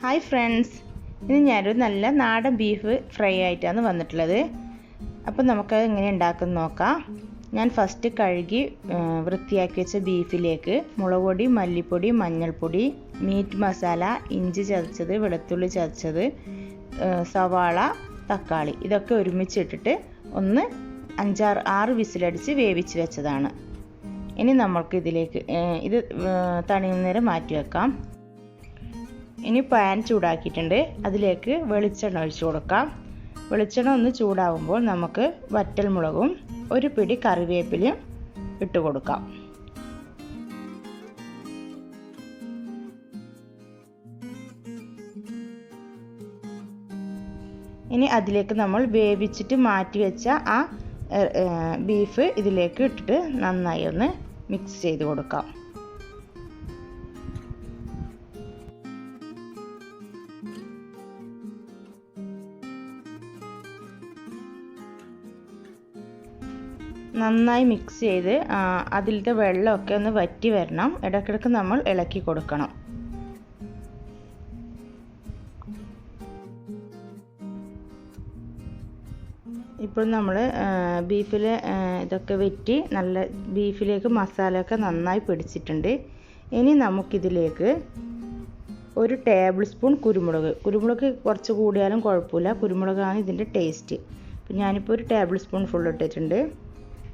Hi friends, ഇന്ന് ഞാനൊരു നല്ല നാടൻ ബീഫ് ഫ്രൈ ആയിട്ടാണ് വന്നിട്ടുള്ളത്. അപ്പോൾ നമുക്കത് എങ്ങനെ ഉണ്ടാക്കുന്നത് നോക്കാം. ഞാൻ ഫസ്റ്റ് കഴുകി വൃത്തിയാക്കി വെച്ച ബീഫിലേക്ക് മുളക് പൊടി, മല്ലിപ്പൊടി, മഞ്ഞൾപ്പൊടി, മീറ്റ് മസാല, ഇഞ്ചി ചതച്ചത്, വെളുത്തുള്ളി ചതച്ചത്, സവാള, തക്കാളി ഇതൊക്കെ ഒരുമിച്ചിട്ടിട്ട് ഒന്ന് 5-6 വിസിലടിച്ച് വേവിച്ച് വെച്ചതാണ്. ഇനി നമ്മൾക്ക് ഇതിലേക്ക് ഇത് തണിയുന്നേരം മാറ്റി വെക്കാം. ഇനി പാൻ ചൂടാക്കിയിട്ടുണ്ട്, അതിലേക്ക് വെളിച്ചെണ്ണ ഒഴിച്ചു കൊടുക്കാം. വെളിച്ചെണ്ണ ഒന്ന് ചൂടാവുമ്പോൾ നമുക്ക് വറ്റൽമുളകും ഒരു പിടി കറിവേപ്പിലയും ഇട്ട് കൊടുക്കാം. ഇനി അതിലേക്ക് നമ്മൾ വേവിച്ചിട്ട് മാറ്റി വെച്ച ആ ബീഫ് ഇതിലേക്ക് ഇട്ടിട്ട് നന്നായി ഒന്ന് മിക്സ് ചെയ്ത് കൊടുക്കാം. നന്നായി മിക്സ് ചെയ്ത് അതിലത്തെ വെള്ളമൊക്കെ ഒന്ന് വറ്റി വരണം. ഇടയ്ക്കിടയ്ക്ക് നമ്മൾ ഇളക്കി കൊടുക്കണം. ഇപ്പോൾ നമ്മൾ ബീഫിൽ ഇതൊക്കെ വെറ്റി നല്ല ബീഫിലേക്ക് മസാലയൊക്കെ നന്നായി പിടിച്ചിട്ടുണ്ട്. ഇനി നമുക്കിതിലേക്ക് 1 ടേബിൾ സ്പൂൺ കുരുമുളക് കുറച്ച് കൂടിയാലും കുഴപ്പമില്ല, കുരുമുളകാണ് ഇതിൻ്റെ ടേസ്റ്റ്. അപ്പോൾ ഞാനിപ്പോൾ 1 ടേബിൾ സ്പൂൺ ഫുൾ ഇട്ടിട്ടുണ്ട്.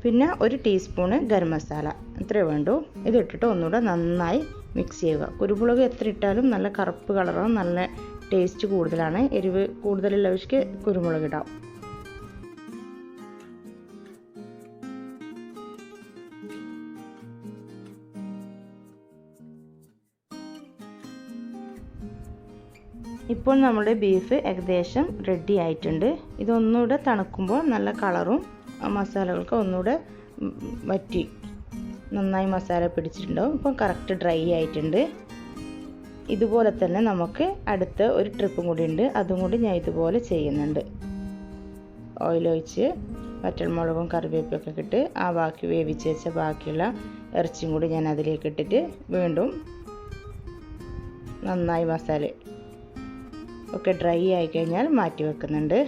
പിന്നെ 1 ടീസ്പൂണ് ഗരം മസാല, ഇത്രയേ വേണ്ടൂ. ഇതിട്ടിട്ട് ഒന്നുകൂടെ നന്നായി മിക്സ് ചെയ്യുക. കുരുമുളക് എത്ര ഇട്ടാലും നല്ല കറുപ്പ് കളറാണ്, നല്ല ടേസ്റ്റ് കൂടുതലാണ്. എരിവ് കൂടുതലുള്ളവർക്ക് കുരുമുളക് ഇടാം. ഇപ്പോൾ നമ്മുടെ ബീഫ് ഏകദേശം റെഡി ആയിട്ടുണ്ട്. ഇതൊന്നുകൂടെ തണുക്കുമ്പോൾ നല്ല കളറും മസാലകൾക്ക് ഒന്നുകൂടെ വറ്റി നന്നായി മസാല പിടിച്ചിട്ടുണ്ടാവും. ഇപ്പം കറക്റ്റ് ഡ്രൈ ആയിട്ടുണ്ട്. ഇതുപോലെ തന്നെ നമുക്ക് അടുത്ത ഒരു ട്രിപ്പും കൂടി ഉണ്ട്, അതും കൂടി ഞാൻ ഇതുപോലെ ചെയ്യുന്നുണ്ട്. ഓയിൽ ഒഴിച്ച് വറ്റൽമുളകും കറിവേപ്പൊക്കെ ഇട്ട് ആ ബാക്കി വേവിച്ച് വെച്ച ബാക്കിയുള്ള ഇറച്ചിയും കൂടി ഞാൻ അതിലേക്ക് ഇട്ടിട്ട് വീണ്ടും നന്നായി മസാല ഒക്കെ ഡ്രൈ ആയി കഴിഞ്ഞാൽ മാറ്റി വെക്കുന്നുണ്ട്.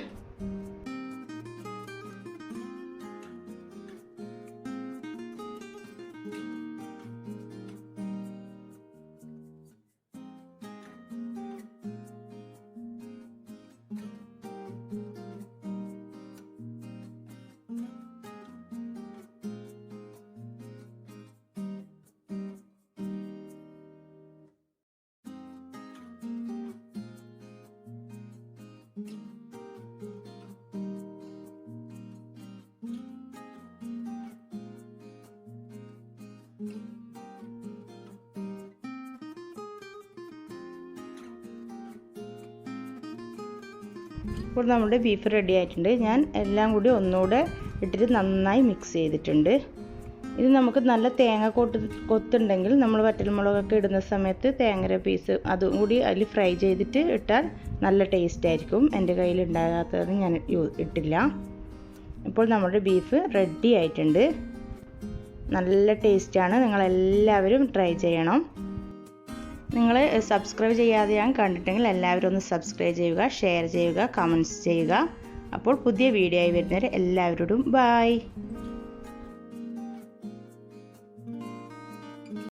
ഇപ്പോൾ നമ്മുടെ ബീഫ് റെഡി ആയിട്ടുണ്ട്. ഞാൻ എല്ലാം കൂടി ഒന്നുകൂടെ ഇട്ടിട്ട് നന്നായി മിക്സ് ചെയ്തിട്ടുണ്ട്. ഇത് നമുക്ക് നല്ല തേങ്ങ കൊത്തുണ്ടെങ്കിൽ നമ്മൾ വറ്റൽമുളകൊക്കെ ഇടുന്ന സമയത്ത് തേങ്ങയുടെ പീസ് അതും കൂടി അതിൽ ഫ്രൈ ചെയ്തിട്ട് ഇട്ടാൽ നല്ല ടേസ്റ്റ് ആയിരിക്കും. എൻ്റെ കയ്യിൽ ഉണ്ടാകാത്തത് ഞാൻ ഇട്ടില്ല. ഇപ്പോൾ നമ്മുടെ ബീഫ് റെഡി ആയിട്ടുണ്ട്. നല്ല ടേസ്റ്റാണ്. നിങ്ങളെല്ലാവരും ട്രൈ ചെയ്യണം. നിങ്ങൾ സബ്സ്ക്രൈബ് ചെയ്യാതെ ഞാൻ കണ്ടിട്ടെങ്കിൽ എല്ലാവരും ഒന്ന് സബ്സ്ക്രൈബ് ചെയ്യുക, ഷെയർ ചെയ്യുക, കമൻറ്റ്സ് ചെയ്യുക. അപ്പോൾ പുതിയ വീഡിയോ ആയി വരുന്നവരെ എല്ലാവരോടും ബൈ.